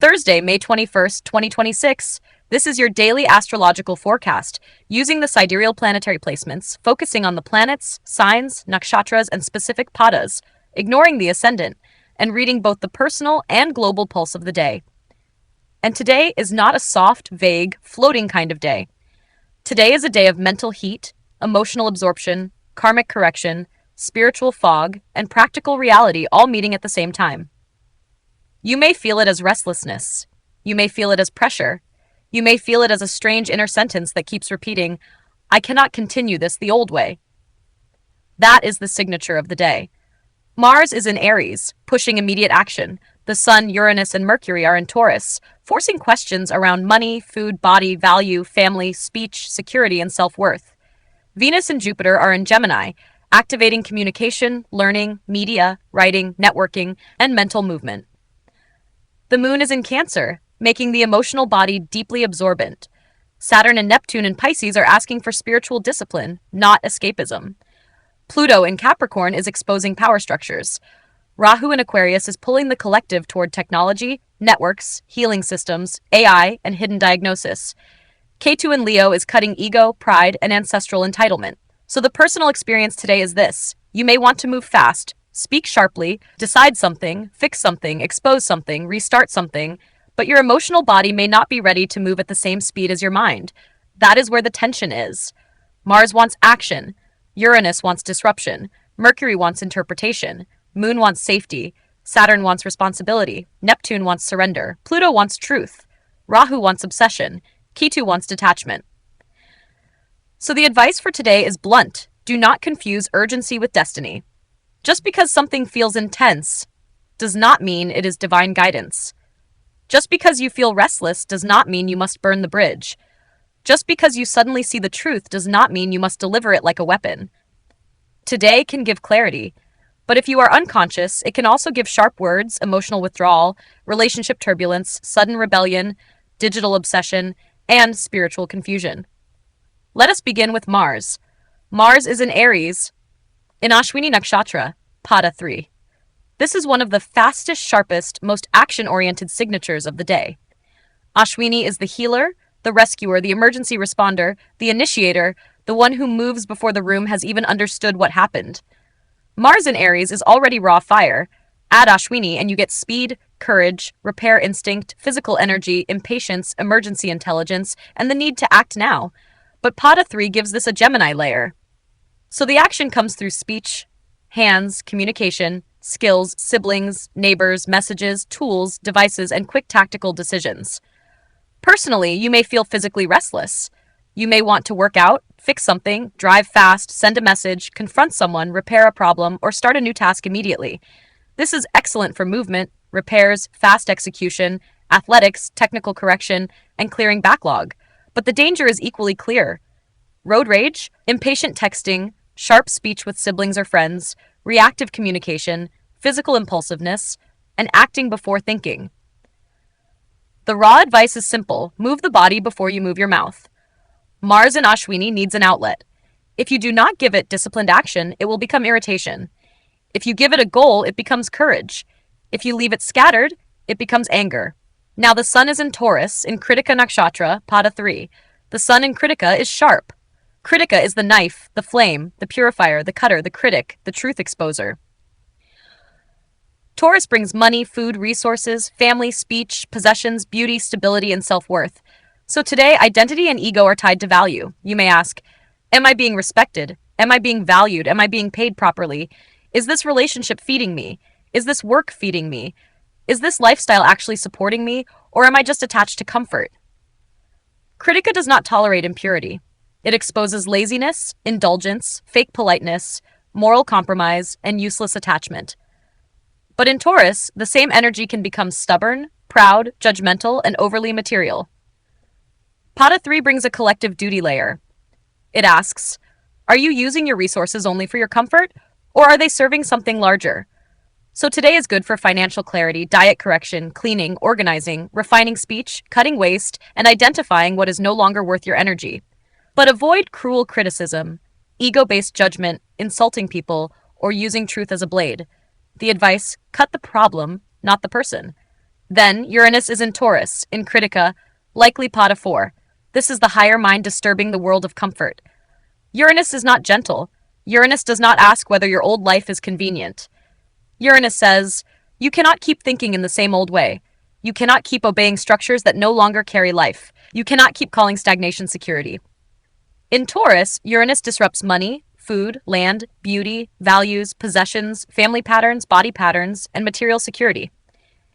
Thursday, May 21st, 2026. This is your daily astrological forecast, using the sidereal planetary placements, focusing on the planets, signs, nakshatras, and specific padas, ignoring the ascendant, and reading both the personal and global pulse of the day. And today is not a soft, vague, floating kind of day. Today is a day of mental heat, emotional absorption, karmic correction, spiritual fog, and practical reality all meeting at the same time. You may feel it as restlessness. You may feel it as pressure. You may feel it as a strange inner sentence that keeps repeating, I cannot continue this the old way. That is the signature of the day. Mars is in Aries, pushing immediate action. The Sun, Uranus, and Mercury are in Taurus, forcing questions around money, food, body, value, family, speech, security, and self-worth. Venus and Jupiter are in Gemini, activating communication, learning, media, writing, networking, and mental movement. The Moon is in Cancer, making the emotional body deeply absorbent. Saturn and Neptune in Pisces are asking for spiritual discipline, not escapism. Pluto in Capricorn is exposing power structures. Rahu in Aquarius is pulling the collective toward technology, networks, healing systems, AI, and hidden diagnosis. Ketu in Leo is cutting ego, pride, and ancestral entitlement. So the personal experience today is this. You may want to move fast, speak sharply, decide something, fix something, expose something, restart something, but your emotional body may not be ready to move at the same speed as your mind. That is where the tension is. Mars wants action. Uranus wants disruption. Mercury wants interpretation. Moon wants safety. Saturn wants responsibility. Neptune wants surrender. Pluto wants truth. Rahu wants obsession. Ketu wants detachment. So the advice for today is blunt. Do not confuse urgency with destiny. Just because something feels intense does not mean it is divine guidance. Just because you feel restless does not mean you must burn the bridge. Just because you suddenly see the truth does not mean you must deliver it like a weapon. Today can give clarity, but if you are unconscious, it can also give sharp words, emotional withdrawal, relationship turbulence, sudden rebellion, digital obsession, and spiritual confusion. Let us begin with Mars. Mars is in Aries, in Ashwini Nakshatra, Pada 3. This is one of the fastest, sharpest, most action-oriented signatures of the day. Ashwini is the healer, the rescuer, the emergency responder, the initiator, the one who moves before the room has even understood what happened. Mars in Aries is already raw fire. Add Ashwini and you get speed, courage, repair instinct, physical energy, impatience, emergency intelligence, and the need to act now. But Pada 3 gives this a Gemini layer. So the action comes through speech, hands, communication, skills, siblings, neighbors, messages, tools, devices, and quick tactical decisions. Personally, you may feel physically restless. You may want to work out, fix something, drive fast, send a message, confront someone, repair a problem, or start a new task immediately. This is excellent for movement, repairs, fast execution, athletics, technical correction, and clearing backlog. But the danger is equally clear. Road rage, impatient texting, sharp speech with siblings or friends, reactive communication, physical impulsiveness, and acting before thinking. The raw advice is simple. Move the body before you move your mouth. Mars in Ashwini needs an outlet. If you do not give it disciplined action, it will become irritation. If you give it a goal, it becomes courage. If you leave it scattered, it becomes anger. Now the Sun is in Taurus, in Krittika Nakshatra, Pada 3. The Sun in Krittika is sharp. Krittika is the knife, the flame, the purifier, the cutter, the critic, the truth exposer. Taurus brings money, food, resources, family, speech, possessions, beauty, stability, and self-worth. So today, identity and ego are tied to value. You may ask, am I being respected? Am I being valued? Am I being paid properly? Is this relationship feeding me? Is this work feeding me? Is this lifestyle actually supporting me? Or am I just attached to comfort? Krittika does not tolerate impurity. It exposes laziness, indulgence, fake politeness, moral compromise, and useless attachment. But in Taurus, the same energy can become stubborn, proud, judgmental, and overly material. Pada 3 brings a collective duty layer. It asks, are you using your resources only for your comfort, or are they serving something larger? So today is good for financial clarity, diet correction, cleaning, organizing, refining speech, cutting waste, and identifying what is no longer worth your energy. But avoid cruel criticism, ego-based judgment, insulting people, or using truth as a blade. The advice, cut the problem, not the person. Then Uranus is in Taurus, in Krittika, likely Pada 4. This is the higher mind disturbing the world of comfort. Uranus is not gentle. Uranus does not ask whether your old life is convenient. Uranus says, you cannot keep thinking in the same old way. You cannot keep obeying structures that no longer carry life. You cannot keep calling stagnation security. In Taurus, Uranus disrupts money, food, land, beauty, values, possessions, family patterns, body patterns, and material security.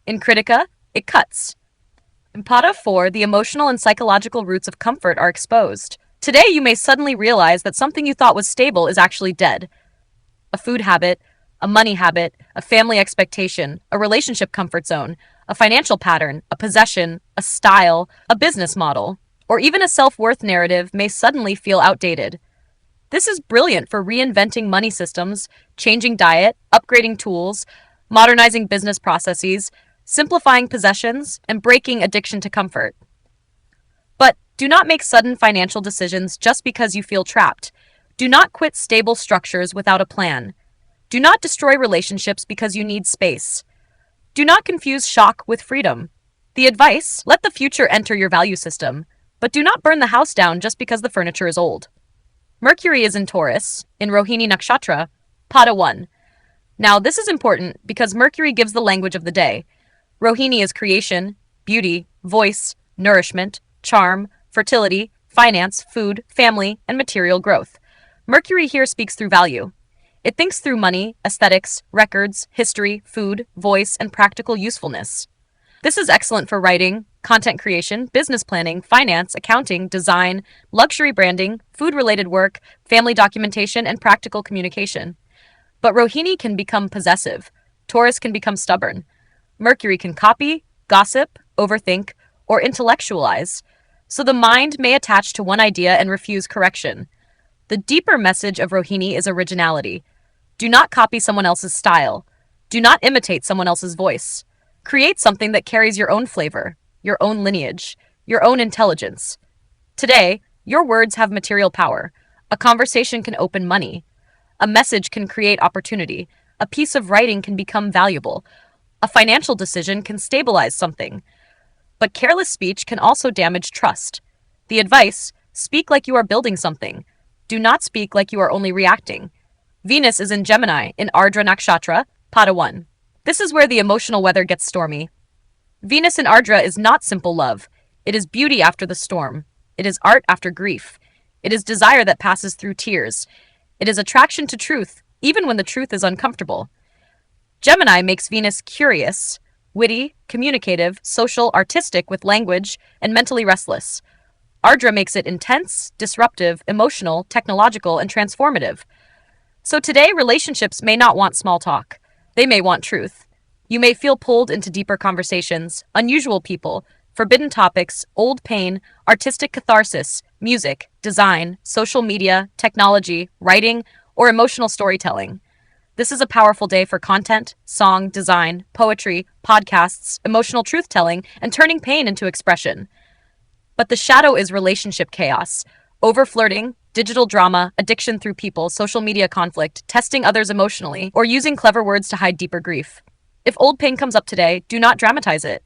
In Krittika, it cuts. In Pada 4, the emotional and psychological roots of comfort are exposed. Today, you may suddenly realize that something you thought was stable is actually dead. A food habit, a money habit, a family expectation, a relationship comfort zone, a financial pattern, a possession, a style, a business model, or even a self-worth narrative may suddenly feel outdated. This is brilliant for reinventing money systems, changing diet, upgrading tools, modernizing business processes, simplifying possessions, and breaking addiction to comfort. But do not make sudden financial decisions just because you feel trapped. Do not quit stable structures without a plan. Do not destroy relationships because you need space. Do not confuse shock with freedom. The advice: let the future enter your value system, but do not burn the house down just because the furniture is old. Mercury is in Taurus, in Rohini Nakshatra, Pada 1. Now, this is important because Mercury gives the language of the day. Rohini is creation, beauty, voice, nourishment, charm, fertility, finance, food, family, and material growth. Mercury here speaks through value. It thinks through money, aesthetics, records, history, food, voice, and practical usefulness. This is excellent for writing, content creation, business planning, finance, accounting, design, luxury branding, food-related work, family documentation, and practical communication. But Rohini can become possessive. Taurus can become stubborn. Mercury can copy, gossip, overthink, or intellectualize. So the mind may attach to one idea and refuse correction. The deeper message of Rohini is originality. Do not copy someone else's style. Do not imitate someone else's voice. Create something that carries your own flavor, your own lineage, your own intelligence. Today, your words have material power. A conversation can open money. A message can create opportunity. A piece of writing can become valuable. A financial decision can stabilize something. But careless speech can also damage trust. The advice: speak like you are building something. Do not speak like you are only reacting. Venus is in Gemini, in Ardra Nakshatra, Pada 1. This is where the emotional weather gets stormy. Venus in Ardra is not simple love. It is beauty after the storm. It is art after grief. It is desire that passes through tears. It is attraction to truth, even when the truth is uncomfortable. Gemini makes Venus curious, witty, communicative, social, artistic with language, and mentally restless. Ardra makes it intense, disruptive, emotional, technological, and transformative. So today, relationships may not want small talk. They may want truth. You may feel pulled into deeper conversations, unusual people, forbidden topics, old pain, artistic catharsis, music, design, social media, technology, writing, or emotional storytelling. This is a powerful day for content, song, design, poetry, podcasts, emotional truth-telling, and turning pain into expression. But the shadow is relationship chaos, over-flirting, digital drama, addiction through people, social media conflict, testing others emotionally, or using clever words to hide deeper grief. If old pain comes up today, do not dramatize it.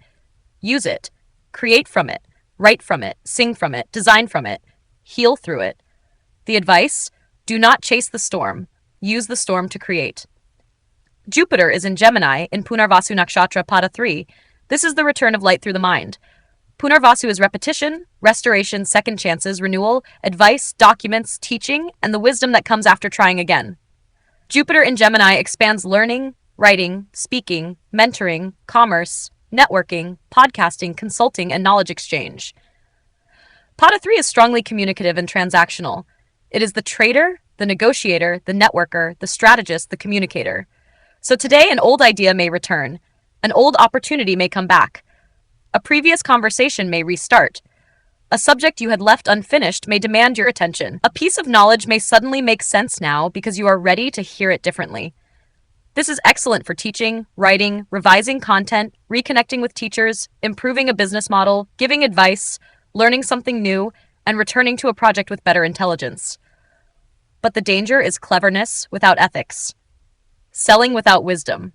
Use it. Create from it. Write from it. Sing from it. Design from it. Heal through it. The advice: do not chase the storm. Use the storm to create. Jupiter is in Gemini, in Punarvasu Nakshatra Pada 3. This is the return of light through the mind. Punarvasu is repetition, restoration, second chances, renewal, advice, documents, teaching, and the wisdom that comes after trying again. Jupiter in Gemini expands learning, writing, speaking, mentoring, commerce, networking, podcasting, consulting, and knowledge exchange. Pada 3 is strongly communicative and transactional. It is the trader, the negotiator, the networker, the strategist, the communicator. So today, an old idea may return. An old opportunity may come back. A previous conversation may restart. A subject you had left unfinished may demand your attention. A piece of knowledge may suddenly make sense now because you are ready to hear it differently. This is excellent for teaching, writing, revising content, reconnecting with teachers, improving a business model, giving advice, learning something new, and returning to a project with better intelligence. But the danger is cleverness without ethics, selling without wisdom,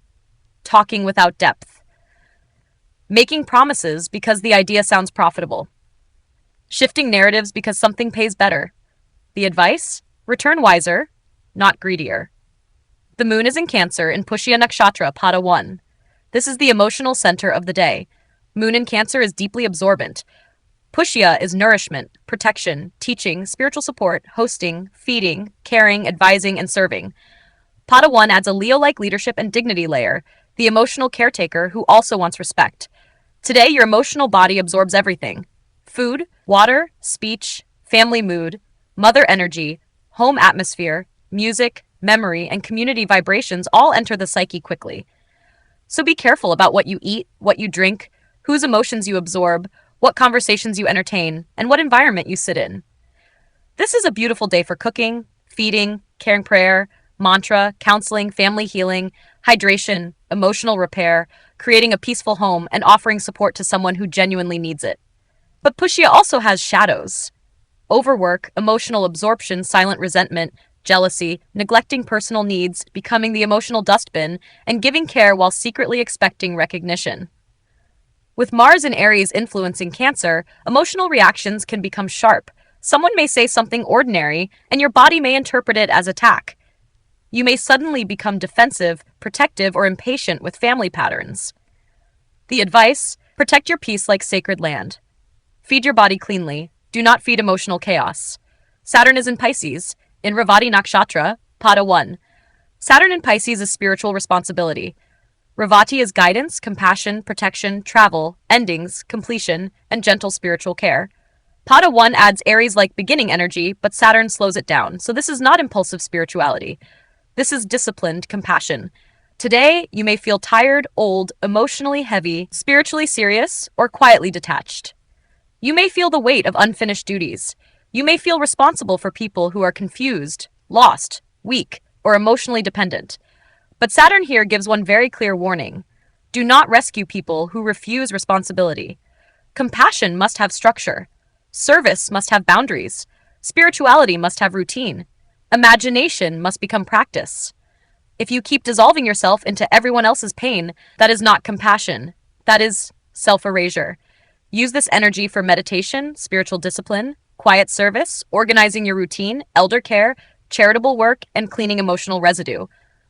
talking without depth. making promises because the idea sounds profitable, shifting narratives because something pays better. The advice? Return wiser, not greedier. The moon is in Cancer in Pushya Nakshatra, Pada 1. This is the emotional center of the day. Moon in Cancer is deeply absorbent. Pushya is nourishment, protection, teaching, spiritual support, hosting, feeding, caring, advising, and serving. Pada 1 adds a Leo-like leadership and dignity layer, the emotional caretaker who also wants respect. Today, your emotional body absorbs everything: food, water, speech, family mood, mother energy, home atmosphere, music, memory, and community vibrations all enter the psyche quickly. So be careful about what you eat, what you drink, whose emotions you absorb, what conversations you entertain, and what environment you sit in. This is a beautiful day for cooking, feeding, caring prayer, mantra, counseling, family healing, hydration, emotional repair, creating a peaceful home, and offering support to someone who genuinely needs it. But Pushya also has shadows: overwork, emotional absorption, silent resentment, jealousy, neglecting personal needs, becoming the emotional dustbin, and giving care while secretly expecting recognition. With Mars in Aries influencing Cancer, emotional reactions can become sharp. Someone may say something ordinary, and your body may interpret it as attack. You may suddenly become defensive, protective, or impatient with family patterns. The advice? Protect your peace like sacred land. Feed your body cleanly. Do not feed emotional chaos. Saturn is in Pisces, in Revati Nakshatra, Pada 1. Saturn in Pisces is spiritual responsibility. Revati is guidance, compassion, protection, travel, endings, completion, and gentle spiritual care. Pada 1 adds Aries-like beginning energy, but Saturn slows it down, so this is not impulsive spirituality. This is disciplined compassion. Today, you may feel tired, old, emotionally heavy, spiritually serious, or quietly detached. You may feel the weight of unfinished duties. You may feel responsible for people who are confused, lost, weak, or emotionally dependent. But Saturn here gives one very clear warning. Do not rescue people who refuse responsibility. Compassion must have structure. Service must have boundaries. Spirituality must have routine. Imagination must become practice. If you keep dissolving yourself into everyone else's pain, that is not compassion. That is self-erasure. Use this energy for meditation, spiritual discipline, quiet service, organizing your routine, elder care, charitable work, and cleaning emotional residue.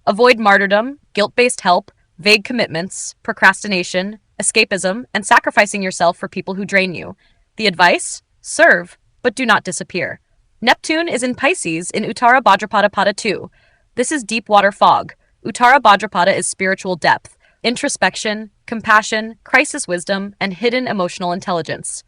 Avoid martyrdom, guilt-based help, vague commitments, procrastination, escapism, and sacrificing yourself for people who drain you. The advice? Serve, but do not disappear. Neptune is in Pisces in Uttara Bhadrapada Pada 2. This is deep water fog. Uttara Bhadrapada is spiritual depth, introspection, compassion, crisis wisdom, and hidden emotional intelligence.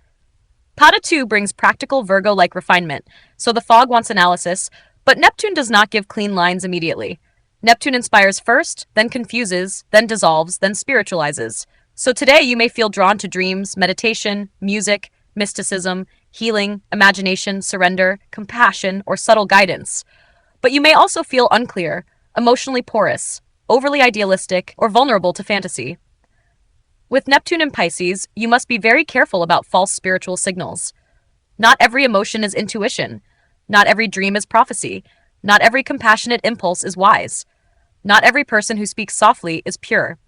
Pada 2 brings practical Virgo-like refinement, so the fog wants analysis, but Neptune does not give clean lines immediately. Neptune inspires first, then confuses, then dissolves, then spiritualizes. So today you may feel drawn to dreams, meditation, music, mysticism, healing, imagination, surrender, compassion, or subtle guidance. But you may also feel unclear, emotionally porous, overly idealistic, or vulnerable to fantasy. With Neptune in Pisces, you must be very careful about false spiritual signals. Not every emotion is intuition. Not every dream is prophecy. Not every compassionate impulse is wise. Not every person who speaks softly is pure.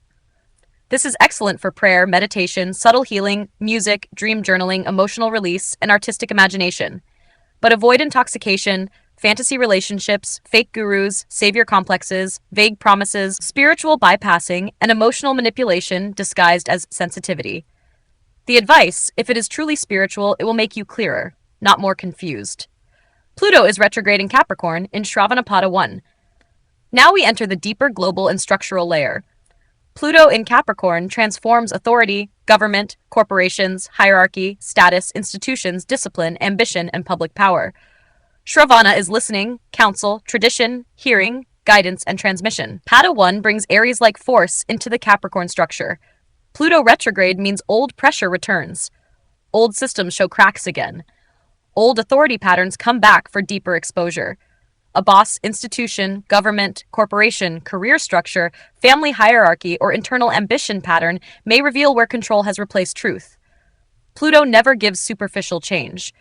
This is excellent for prayer, meditation, subtle healing, music, dream journaling, emotional release, and artistic imagination. But avoid intoxication, fantasy relationships, fake gurus, savior complexes, vague promises, spiritual bypassing, and emotional manipulation disguised as sensitivity. The advice, if it is truly spiritual, it will make you clearer, not more confused. Pluto is retrograde in Capricorn in Shravanapada 1. Now we enter the deeper global and structural layer. Pluto in Capricorn transforms authority, government, corporations, hierarchy, status, institutions, discipline, ambition, and public power. Shravana is listening, counsel, tradition, hearing, guidance, and transmission. Pada 1 brings Aries-like force into the Capricorn structure. Pluto retrograde means old pressure returns. Old systems show cracks again. Old authority patterns come back for deeper exposure. A boss, institution, government, corporation, career structure, family hierarchy, or internal ambition pattern may reveal where control has replaced truth. Pluto never gives superficial change.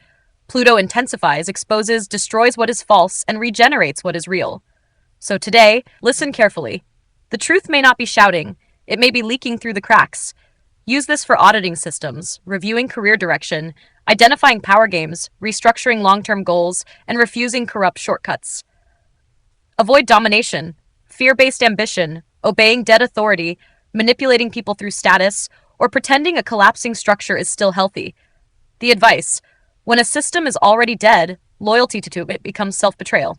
Pluto intensifies, exposes, destroys what is false, and regenerates what is real. So today, listen carefully. The truth may not be shouting. It may be leaking through the cracks. Use this for auditing systems, reviewing career direction, identifying power games, restructuring long-term goals, and refusing corrupt shortcuts. Avoid domination, fear-based ambition, obeying dead authority, manipulating people through status, or pretending a collapsing structure is still healthy. The advice: when a system is already dead, loyalty to it becomes self-betrayal.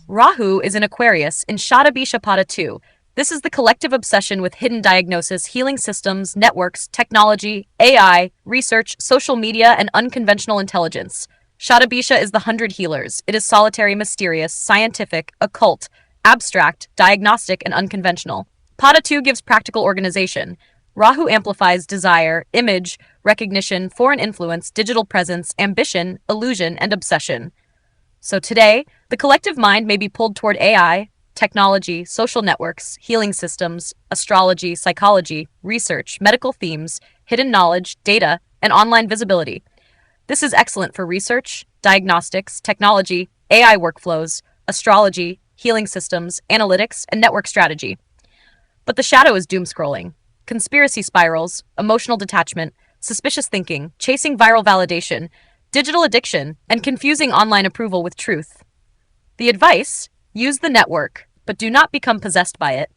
Rahu is in Aquarius in Shatabisha Pada 2. This is the collective obsession with hidden diagnosis, healing systems, networks, technology, AI, research, social media, and unconventional intelligence. Shatabisha is the 100 healers. It is solitary, mysterious, scientific, occult, abstract, diagnostic, and unconventional. Pada 2 gives practical organization. Rahu amplifies desire, image, recognition, foreign influence, digital presence, ambition, illusion, and obsession. So today, the collective mind may be pulled toward AI, technology, social networks, healing systems, astrology, psychology, research, medical themes, hidden knowledge, data, and online visibility. This is excellent for research, diagnostics, technology, AI workflows, astrology, healing systems, analytics, and network strategy. But the shadow is doom scrolling, conspiracy spirals, emotional detachment, suspicious thinking, chasing viral validation, digital addiction, and confusing online approval with truth. The advice: use the network, but do not become possessed by it.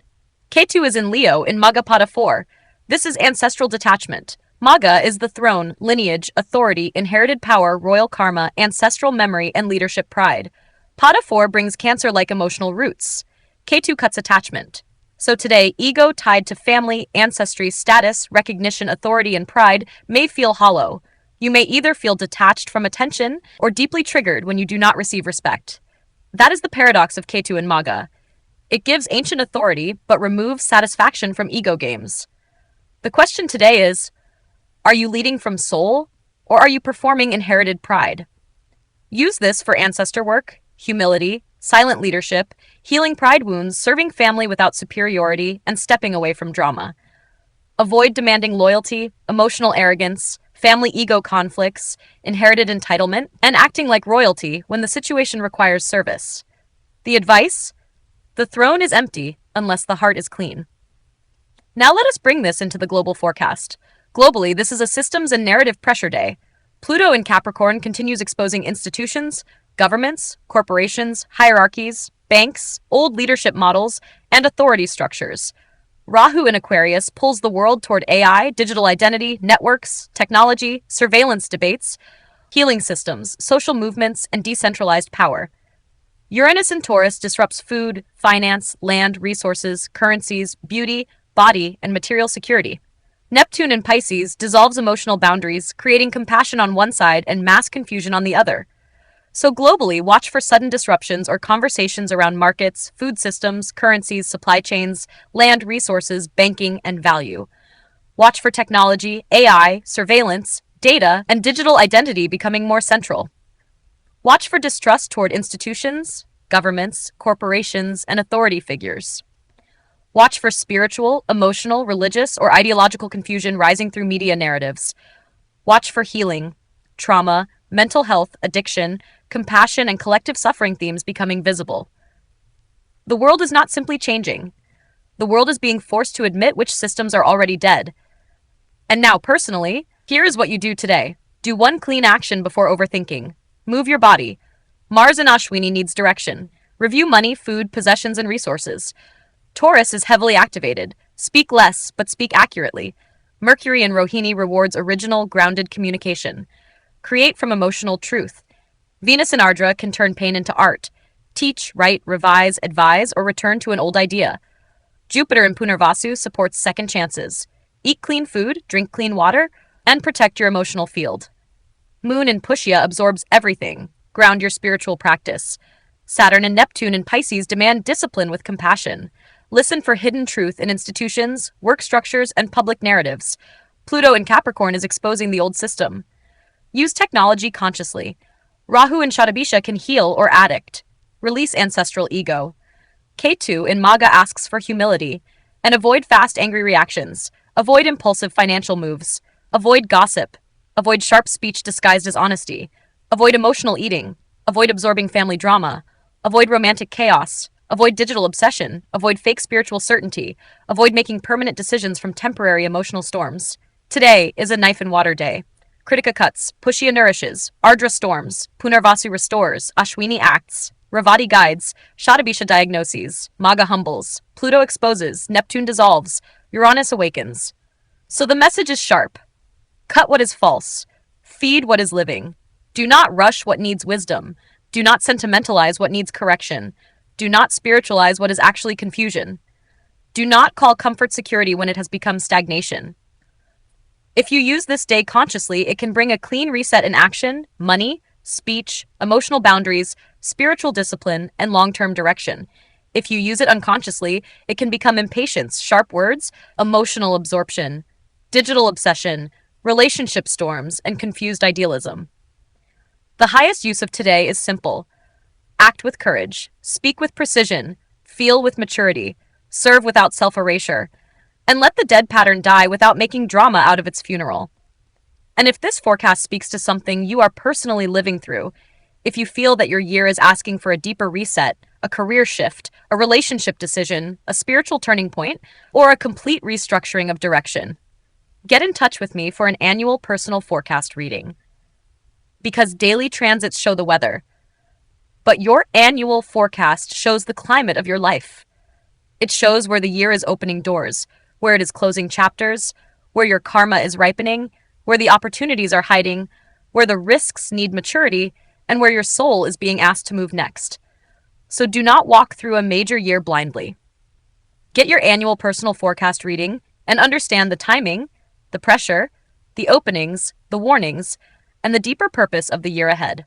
Ketu is in Leo in Magha Pada 4. This is ancestral detachment. Magha is the throne, lineage, authority, inherited power, royal karma, ancestral memory, and leadership pride. Pada 4 brings Cancer-like emotional roots. Ketu cuts attachment. So today, ego tied to family, ancestry, status, recognition, authority, and pride may feel hollow. You may either feel detached from attention or deeply triggered when you do not receive respect. That is the paradox of Ketu and Magha. It gives ancient authority, but removes satisfaction from ego games. The question today is, are you leading from soul, or are you performing inherited pride? Use this for ancestor work, humility, silent leadership, healing pride wounds, serving family without superiority, and stepping away from drama. Avoid demanding loyalty, emotional arrogance, family ego conflicts, inherited entitlement, and acting like royalty when the situation requires service. The advice: the throne is empty unless the heart is clean. Now let us bring this into the global forecast. Globally, this is a systems and narrative pressure day. Pluto in Capricorn continues exposing institutions, governments, corporations, hierarchies, banks, old leadership models, and authority structures. Rahu in Aquarius pulls the world toward AI, digital identity, networks, technology, surveillance debates, healing systems, social movements, and decentralized power. Uranus in Taurus disrupts food, finance, land, resources, currencies, beauty, body, and material security. Neptune in Pisces dissolves emotional boundaries, creating compassion on one side and mass confusion on the other. So globally, watch for sudden disruptions or conversations around markets, food systems, currencies, supply chains, land, resources, banking, and value. Watch for technology, AI, surveillance, data, and digital identity becoming more central. Watch for distrust toward institutions, governments, corporations, and authority figures. Watch for spiritual, emotional, religious, or ideological confusion rising through media narratives. Watch for healing, trauma, mental health, addiction, compassion, and collective suffering themes becoming visible. The world is not simply changing. The world is being forced to admit which systems are already dead. And now, personally, here is what you do today. Do one clean action before overthinking. Move your body. Mars in Ashwini needs direction. Review money, food, possessions, and resources. Taurus is heavily activated. Speak less, but speak accurately. Mercury in Rohini rewards original, grounded communication. Create from emotional truth. Venus in Ardra can turn pain into art. Teach, write, revise, advise, or return to an old idea. Jupiter in Punarvasu supports second chances. Eat clean food, drink clean water, and protect your emotional field. Moon in Pushya absorbs everything. Ground your spiritual practice. Saturn and Neptune in Pisces demand discipline with compassion. Listen for hidden truth in institutions, work structures, and public narratives. Pluto in Capricorn is exposing the old system. Use technology consciously. Rahu in Shatabisha can heal or addict. Release ancestral ego. Ketu in Magha asks for humility. And avoid fast, angry reactions. Avoid impulsive financial moves. Avoid gossip. Avoid sharp speech disguised as honesty. Avoid emotional eating. Avoid absorbing family drama. Avoid romantic chaos. Avoid digital obsession. Avoid fake spiritual certainty. Avoid making permanent decisions from temporary emotional storms. Today is a knife and water day. Krittika cuts, Pushya nourishes, Ardra storms, Punarvasu restores, Ashwini acts, Ravati guides, Shatabisha diagnoses, Maga humbles, Pluto exposes, Neptune dissolves, Uranus awakens. So the message is sharp. Cut what is false. Feed what is living. Do not rush what needs wisdom. Do not sentimentalize what needs correction. Do not spiritualize what is actually confusion. Do not call comfort security when it has become stagnation. If you use this day consciously, it can bring a clean reset in action, money, speech, emotional boundaries, spiritual discipline, and long-term direction. If you use it unconsciously, it can become impatience, sharp words, emotional absorption, digital obsession, relationship storms, and confused idealism. The highest use of today is simple. Act with courage, speak with precision, feel with maturity, serve without self-erasure, and let the dead pattern die without making drama out of its funeral. And if this forecast speaks to something you are personally living through, if you feel that your year is asking for a deeper reset, a career shift, a relationship decision, a spiritual turning point, or a complete restructuring of direction, get in touch with me for an annual personal forecast reading. Because daily transits show the weather, but your annual forecast shows the climate of your life. It shows where the year is opening doors, where it is closing chapters, where your karma is ripening, where the opportunities are hiding, where the risks need maturity, and where your soul is being asked to move next. So do not walk through a major year blindly. Get your annual personal forecast reading and understand the timing, the pressure, the openings, the warnings, and the deeper purpose of the year ahead.